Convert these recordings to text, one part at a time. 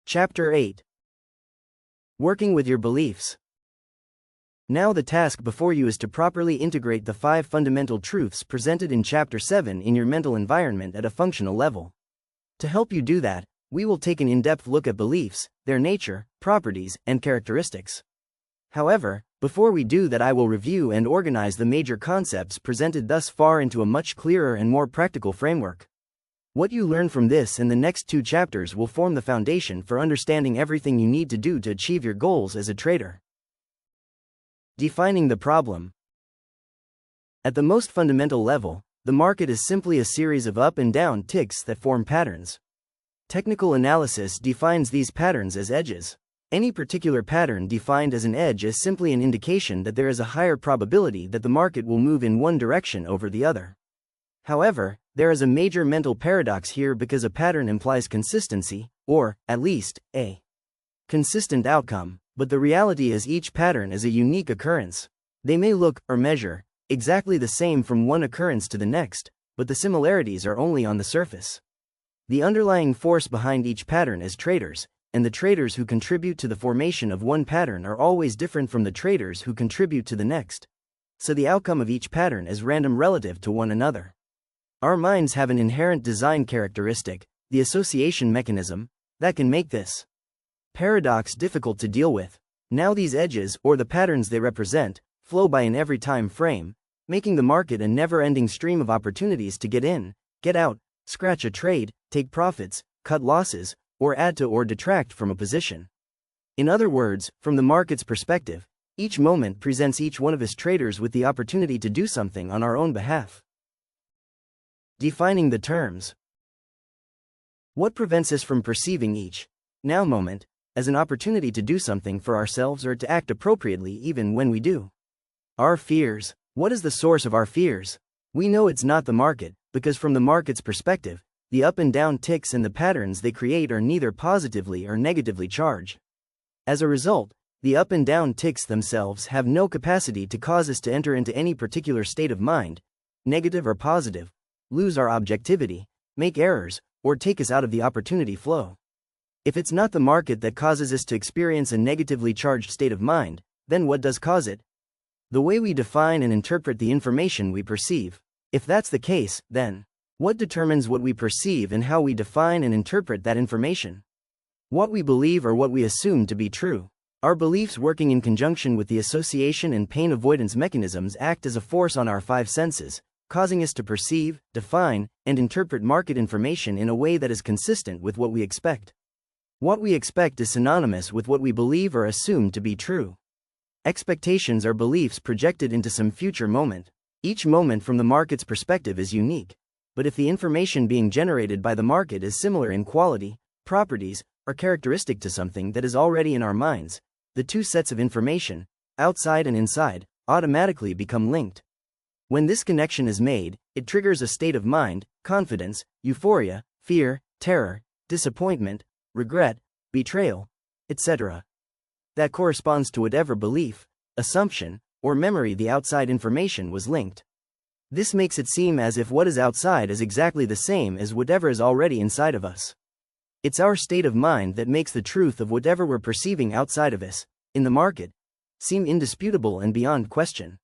Chapter 8. Working with your beliefs. Now the task before you is to properly integrate the 5 fundamental truths presented in Chapter 7 in your mental environment at a functional level. To help you do that, we will take an in-depth look at beliefs, their nature, properties, and characteristics. However, before we do that, I will review and organize the major concepts presented thus far into a much clearer and more practical framework. What you learn from this and the next 2 chapters will form the foundation for understanding everything you need to do to achieve your goals as a trader. Defining the problem. At the most fundamental level, the market is simply a series of up and down ticks that form patterns. Technical analysis defines these patterns as edges. Any particular pattern defined as an edge is simply an indication that there is a higher probability that the market will move in one direction over the other. However, there is a major mental paradox here because a pattern implies consistency, or, at least, a consistent outcome, but the reality is each pattern is a unique occurrence. They may look, or measure, exactly the same from one occurrence to the next, but the similarities are only on the surface. The underlying force behind each pattern is traders, and the traders who contribute to the formation of one pattern are always different from the traders who contribute to the next. So the outcome of each pattern is random relative to one another. Our minds have an inherent design characteristic, the association mechanism, that can make this paradox difficult to deal with. Now these edges, or the patterns they represent, flow by in every time frame, making the market a never-ending stream of opportunities to get in, get out, scratch a trade, take profits, cut losses, or add to or detract from a position. In other words, from the market's perspective, each moment presents each one of us traders with the opportunity to do something on our own behalf. Defining the terms. What prevents us from perceiving each now moment as an opportunity to do something for ourselves or to act appropriately even when we do? Our fears. What is the source of our fears? We know it's not the market, because from the market's perspective, the up and down ticks and the patterns they create are neither positively or negatively charged. As a result, the up and down ticks themselves have no capacity to cause us to enter into any particular state of mind, negative or positive, lose our objectivity, make errors, or take us out of the opportunity flow. If it's not the market that causes us to experience a negatively charged state of mind, then what does cause it? The way we define and interpret the information we perceive. If that's the case, then what determines what we perceive and how we define and interpret that information? What we believe or what we assume to be true. Our beliefs working in conjunction with the association and pain avoidance mechanisms act as a force on our 5 senses, causing us to perceive, define, and interpret market information in a way that is consistent with what we expect. What we expect is synonymous with what we believe or assume to be true. Expectations are beliefs projected into some future moment. Each moment from the market's perspective is unique, but if the information being generated by the market is similar in quality, properties, or characteristic to something that is already in our minds, the 2 sets of information, outside and inside, automatically become linked. When this connection is made, it triggers a state of mind, confidence, euphoria, fear, terror, disappointment, regret, betrayal, etc. that corresponds to whatever belief, assumption, or memory the outside information was linked. This makes it seem as if what is outside is exactly the same as whatever is already inside of us. It's our state of mind that makes the truth of whatever we're perceiving outside of us, in the market, seem indisputable and beyond question.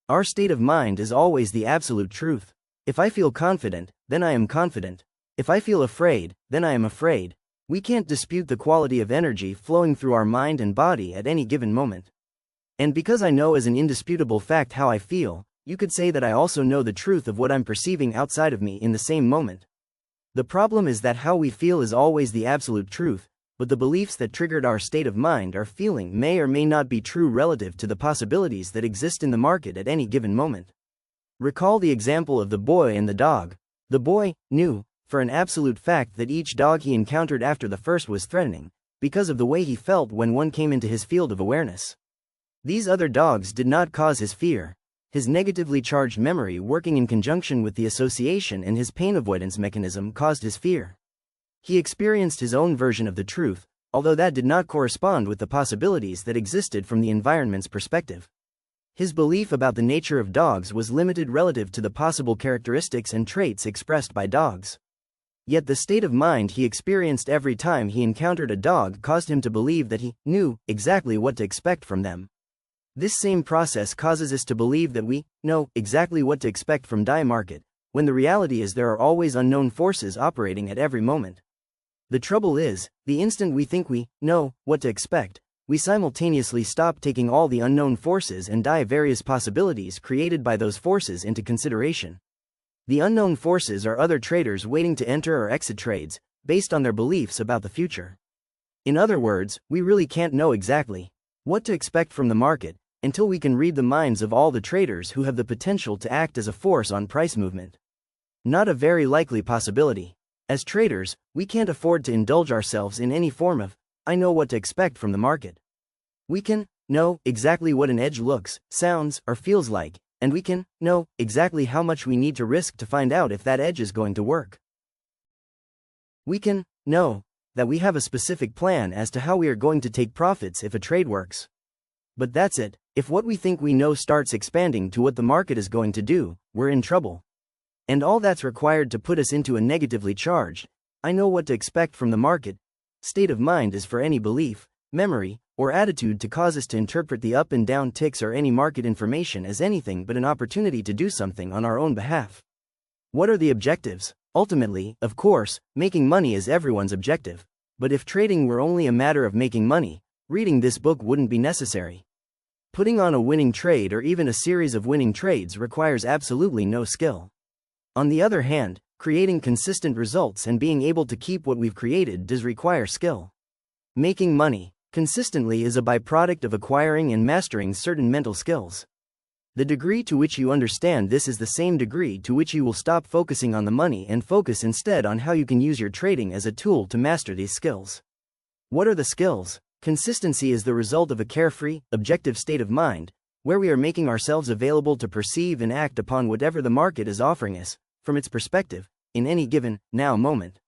Our state of mind is always the absolute truth. If I feel confident, then I am confident. If I feel afraid, then I am afraid. We can't dispute the quality of energy flowing through our mind and body at any given moment. And because I know as an indisputable fact how I feel, you could say that I also know the truth of what I'm perceiving outside of me in the same moment. The problem is that how we feel is always the absolute truth, but the beliefs that triggered our state of mind or feeling may or may not be true relative to the possibilities that exist in the market at any given moment. Recall the example of the boy and the dog. The boy knew, for an absolute fact, that each dog he encountered after the first was threatening, because of the way he felt when one came into his field of awareness. These other dogs did not cause his fear. His negatively charged memory working in conjunction with the association and his pain avoidance mechanism caused his fear. He experienced his own version of the truth, although that did not correspond with the possibilities that existed from the environment's perspective. His belief about the nature of dogs was limited relative to the possible characteristics and traits expressed by dogs. Yet the state of mind he experienced every time he encountered a dog caused him to believe that he knew exactly what to expect from them. This same process causes us to believe that we know exactly what to expect from the market, when the reality is there are always unknown forces operating at every moment. The trouble is, the instant we think we know what to expect, we simultaneously stop taking all the unknown forces and various possibilities created by those forces into consideration. The unknown forces are other traders waiting to enter or exit trades, based on their beliefs about the future. In other words, we really can't know exactly what to expect from the market until we can read the minds of all the traders who have the potential to act as a force on price movement. Not a very likely possibility. As traders, we can't afford to indulge ourselves in any form of I know what to expect from the market. We can know exactly what an edge looks, sounds, or feels like, and we can know exactly how much we need to risk to find out if that edge is going to work. We can know that we have a specific plan as to how we are going to take profits if a trade works. But that's it. If what we think we know starts expanding to what the market is going to do, we're in trouble. And all that's required to put us into a negatively charged, I know what to expect from the market, state of mind is for any belief, memory, or attitude to cause us to interpret the up and down ticks or any market information as anything but an opportunity to do something on our own behalf. What are the objectives? Ultimately, of course, making money is everyone's objective. But if trading were only a matter of making money, reading this book wouldn't be necessary. Putting on a winning trade or even a series of winning trades requires absolutely no skill. On the other hand, creating consistent results and being able to keep what we've created does require skill. Making money consistently is a byproduct of acquiring and mastering certain mental skills. The degree to which you understand this is the same degree to which you will stop focusing on the money and focus instead on how you can use your trading as a tool to master these skills. What are the skills? Consistency is the result of a carefree, objective state of mind, where we are making ourselves available to perceive and act upon whatever the market is offering us, from its perspective, in any given, now moment.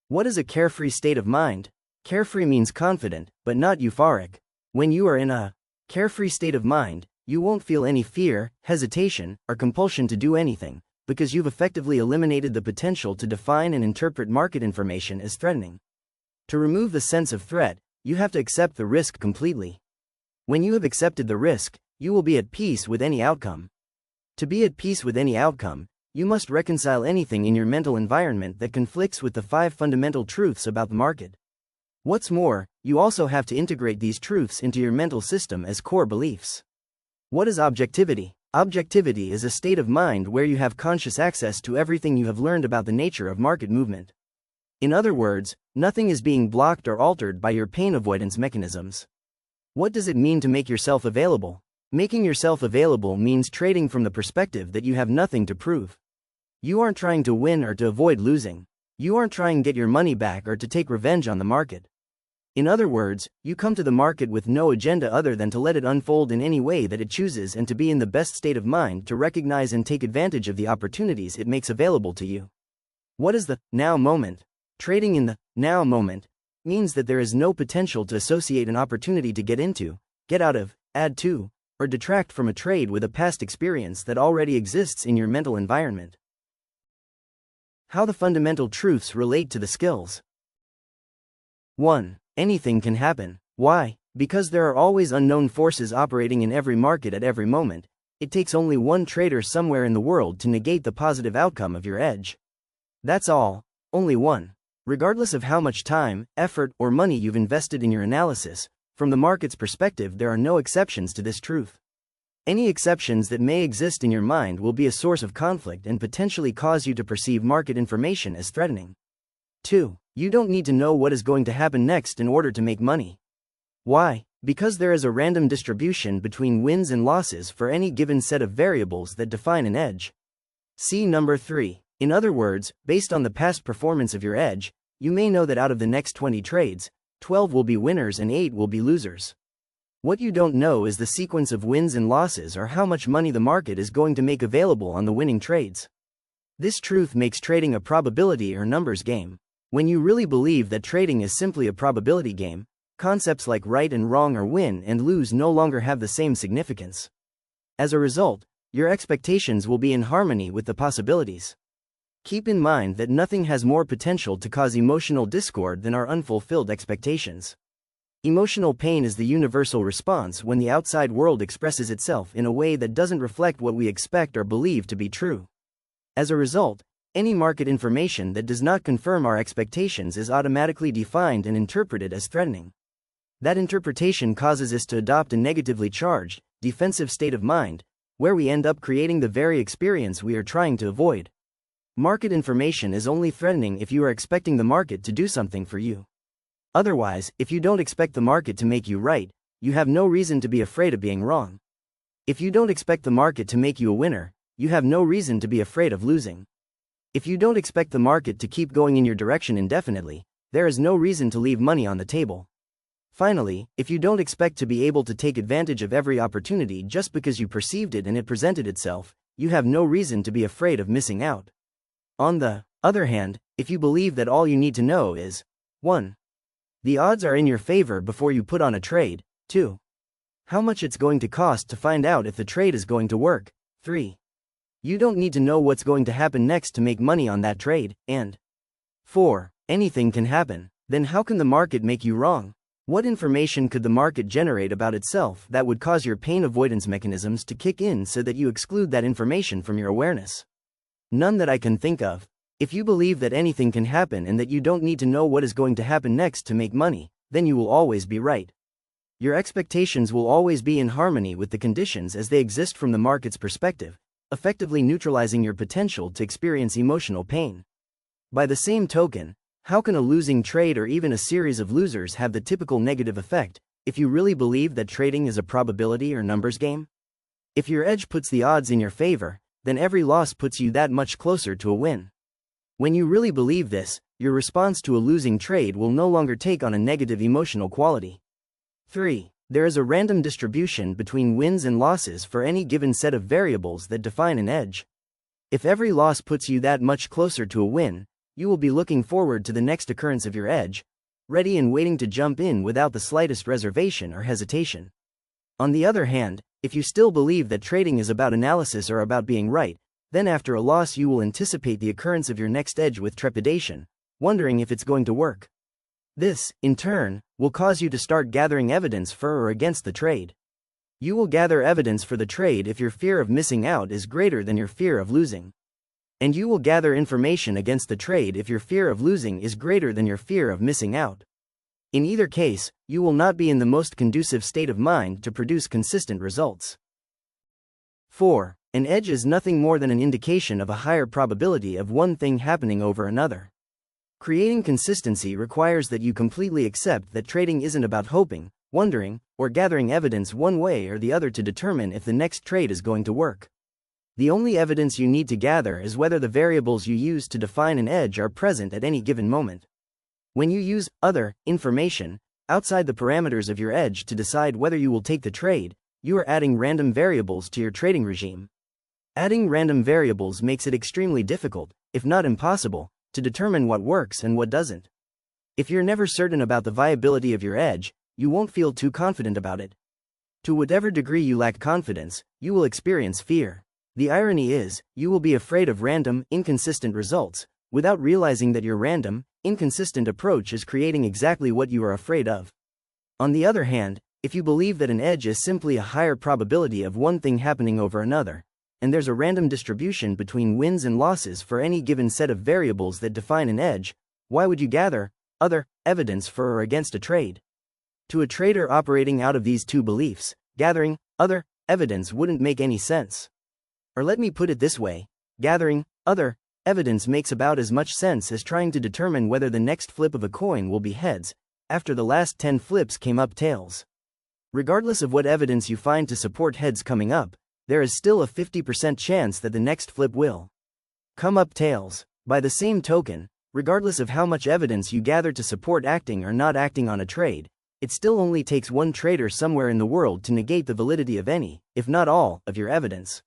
What is a carefree state of mind? Carefree means confident, but not euphoric. When you are in a carefree state of mind, you won't feel any fear, hesitation, or compulsion to do anything, because you've effectively eliminated the potential to define and interpret market information as threatening. To remove the sense of threat, you have to accept the risk completely. When you have accepted the risk, you will be at peace with any outcome. To be at peace with any outcome, you must reconcile anything in your mental environment that conflicts with the 5 fundamental truths about the market. What's more, you also have to integrate these truths into your mental system as core beliefs. What is objectivity? Objectivity is a state of mind where you have conscious access to everything you have learned about the nature of market movement. In other words, nothing is being blocked or altered by your pain avoidance mechanisms. What does it mean to make yourself available? Making yourself available means trading from the perspective that you have nothing to prove. You aren't trying to win or to avoid losing. You aren't trying to get your money back or to take revenge on the market. In other words, you come to the market with no agenda other than to let it unfold in any way that it chooses and to be in the best state of mind to recognize and take advantage of the opportunities it makes available to you. What is the now moment? Trading in the now moment means that there is no potential to associate an opportunity to get into, get out of, add to, or detract from a trade with a past experience that already exists in your mental environment. How the fundamental truths relate to the skills. 1. Anything can happen. Why? Because there are always unknown forces operating in every market at every moment. It takes only one trader somewhere in the world to negate the positive outcome of your edge. That's all. Only one. Regardless of how much time, effort, or money you've invested in your analysis, from the market's perspective there are no exceptions to this truth. Any exceptions that may exist in your mind will be a source of conflict and potentially cause you to perceive market information as threatening. 2. You don't need to know what is going to happen next in order to make money. Why? Because there is a random distribution between wins and losses for any given set of variables that define an edge. See number 3. In other words, based on the past performance of your edge, you may know that out of the next 20 trades, 12 will be winners and 8 will be losers. What you don't know is the sequence of wins and losses or how much money the market is going to make available on the winning trades. This truth makes trading a probability or numbers game. When you really believe that trading is simply a probability game, concepts like right and wrong or win and lose no longer have the same significance. As a result, your expectations will be in harmony with the possibilities. Keep in mind that nothing has more potential to cause emotional discord than our unfulfilled expectations. Emotional pain is the universal response when the outside world expresses itself in a way that doesn't reflect what we expect or believe to be true. As a result, any market information that does not confirm our expectations is automatically defined and interpreted as threatening. That interpretation causes us to adopt a negatively charged, defensive state of mind, where we end up creating the very experience we are trying to avoid. Market information is only threatening if you are expecting the market to do something for you. Otherwise, if you don't expect the market to make you right, you have no reason to be afraid of being wrong. If you don't expect the market to make you a winner, you have no reason to be afraid of losing. If you don't expect the market to keep going in your direction indefinitely, there is no reason to leave money on the table. Finally, if you don't expect to be able to take advantage of every opportunity just because you perceived it and it presented itself, you have no reason to be afraid of missing out. On the other hand, if you believe that all you need to know is 1. The odds are in your favor before you put on a trade, 2. How much it's going to cost to find out if the trade is going to work, 3. You don't need to know what's going to happen next to make money on that trade, and 4. Anything can happen, then how can the market make you wrong? What information could the market generate about itself that would cause your pain avoidance mechanisms to kick in so that you exclude that information from your awareness? None that I can think of. If you believe that anything can happen and that you don't need to know what is going to happen next to make money, then you will always be right. Your expectations will always be in harmony with the conditions as they exist from the market's perspective, effectively neutralizing your potential to experience emotional pain. By the same token, how can a losing trade or even a series of losers have the typical negative effect, if you really believe that trading is a probability or numbers game? If your edge puts the odds in your favor, then every loss puts you that much closer to a win. When you really believe this, your response to a losing trade will no longer take on a negative emotional quality. 3. There is a random distribution between wins and losses for any given set of variables that define an edge. If every loss puts you that much closer to a win, you will be looking forward to the next occurrence of your edge, ready and waiting to jump in without the slightest reservation or hesitation. On the other hand, if you still believe that trading is about analysis or about being right, then after a loss you will anticipate the occurrence of your next edge with trepidation, wondering if it's going to work. This, in turn, will cause you to start gathering evidence for or against the trade. You will gather evidence for the trade if your fear of missing out is greater than your fear of losing. And you will gather information against the trade if your fear of losing is greater than your fear of missing out. In either case, you will not be in the most conducive state of mind to produce consistent results. 4. An edge is nothing more than an indication of a higher probability of one thing happening over another. Creating consistency requires that you completely accept that trading isn't about hoping, wondering, or gathering evidence one way or the other to determine if the next trade is going to work. The only evidence you need to gather is whether the variables you use to define an edge are present at any given moment. When you use other information outside the parameters of your edge to decide whether you will take the trade, you are adding random variables to your trading regime. Adding random variables makes it extremely difficult, if not impossible, to determine what works and what doesn't. If you're never certain about the viability of your edge, you won't feel too confident about it. To whatever degree you lack confidence, you will experience fear. The irony is, you will be afraid of random, inconsistent results, without realizing that your random, inconsistent approach is creating exactly what you are afraid of. On the other hand, if you believe that an edge is simply a higher probability of one thing happening over another, and there's a random distribution between wins and losses for any given set of variables that define an edge, why would you gather other evidence for or against a trade? To a trader operating out of these two beliefs, gathering other evidence wouldn't make any sense. Or let me put it this way, gathering other evidence makes about as much sense as trying to determine whether the next flip of a coin will be heads, after the last 10 flips came up tails. Regardless of what evidence you find to support heads coming up, there is still a 50% chance that the next flip will come up tails. By the same token, regardless of how much evidence you gather to support acting or not acting on a trade, it still only takes one trader somewhere in the world to negate the validity of any, if not all, of your evidence.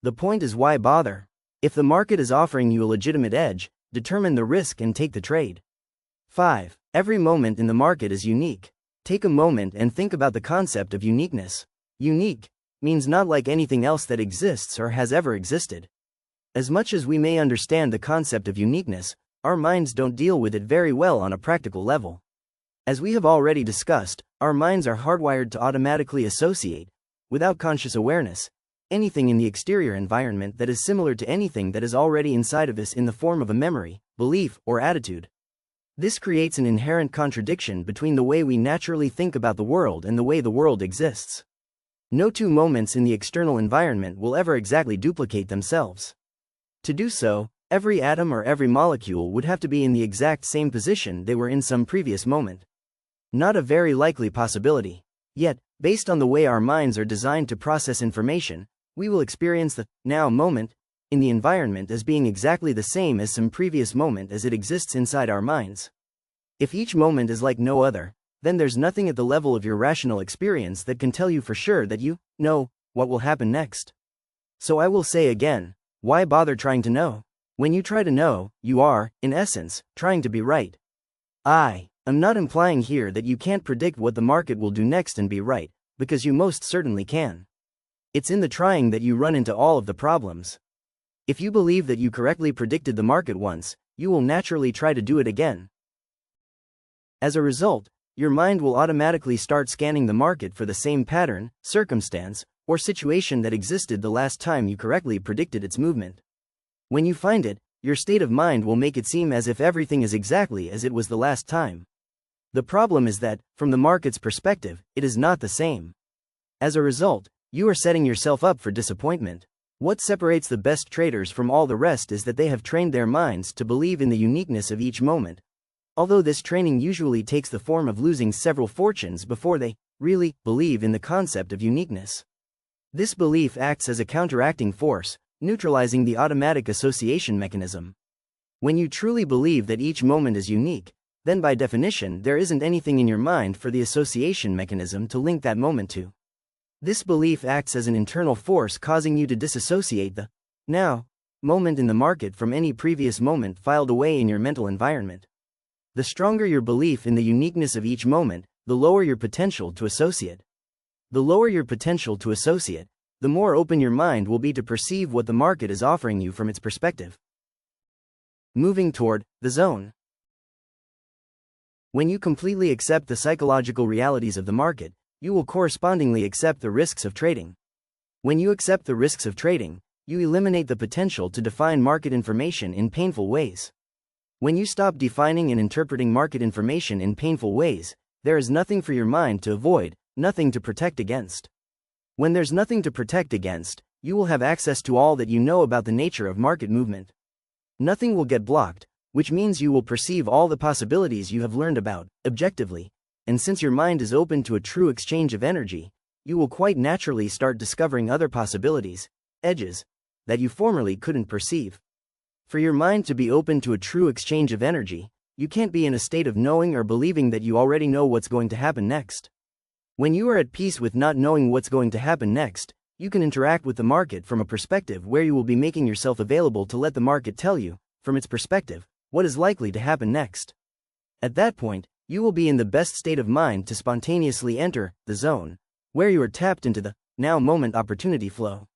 The point is, why bother? If the market is offering you a legitimate edge, determine the risk and take the trade. 5. Every moment in the market is unique. Take a moment and think about the concept of uniqueness. Unique means not like anything else that exists or has ever existed. As much as we may understand the concept of uniqueness, our minds don't deal with it very well on a practical level. As we have already discussed, our minds are hardwired to automatically associate, without conscious awareness, anything in the exterior environment that is similar to anything that is already inside of us in the form of a memory, belief, or attitude. This creates an inherent contradiction between the way we naturally think about the world and the way the world exists. No two moments in the external environment will ever exactly duplicate themselves. To do so, every atom or every molecule would have to be in the exact same position they were in some previous moment. Not a very likely possibility. Yet, based on the way our minds are designed to process information, we will experience the now moment in the environment as being exactly the same as some previous moment as it exists inside our minds. If each moment is like no other, then there's nothing at the level of your rational experience that can tell you for sure that you know what will happen next. So I will say again, why bother trying to know? When you try to know, you are, in essence, trying to be right. I am not implying here that you can't predict what the market will do next and be right, because you most certainly can. It's in the trying that you run into all of the problems. If you believe that you correctly predicted the market once, you will naturally try to do it again. As a result, your mind will automatically start scanning the market for the same pattern, circumstance, or situation that existed the last time you correctly predicted its movement. When you find it, your state of mind will make it seem as if everything is exactly as it was the last time. The problem is that, from the market's perspective, it is not the same. As a result, you are setting yourself up for disappointment. What separates the best traders from all the rest is that they have trained their minds to believe in the uniqueness of each moment. Although this training usually takes the form of losing several fortunes before they really believe in the concept of uniqueness. This belief acts as a counteracting force, neutralizing the automatic association mechanism. When you truly believe that each moment is unique, then by definition there isn't anything in your mind for the association mechanism to link that moment to. This belief acts as an internal force causing you to disassociate the now moment in the market from any previous moment filed away in your mental environment. The stronger your belief in the uniqueness of each moment, the lower your potential to associate. The lower your potential to associate, the more open your mind will be to perceive what the market is offering you from its perspective. Moving toward the zone. When you completely accept the psychological realities of the market, you will correspondingly accept the risks of trading. When you accept the risks of trading, you eliminate the potential to define market information in painful ways. When you stop defining and interpreting market information in painful ways, there is nothing for your mind to avoid, nothing to protect against. When there's nothing to protect against, you will have access to all that you know about the nature of market movement. Nothing will get blocked, which means you will perceive all the possibilities you have learned about, objectively, and since your mind is open to a true exchange of energy, you will quite naturally start discovering other possibilities, edges, that you formerly couldn't perceive. For your mind to be open to a true exchange of energy, you can't be in a state of knowing or believing that you already know what's going to happen next. When you are at peace with not knowing what's going to happen next, you can interact with the market from a perspective where you will be making yourself available to let the market tell you, from its perspective, what is likely to happen next. At that point, you will be in the best state of mind to spontaneously enter the zone, where you are tapped into the now moment opportunity flow.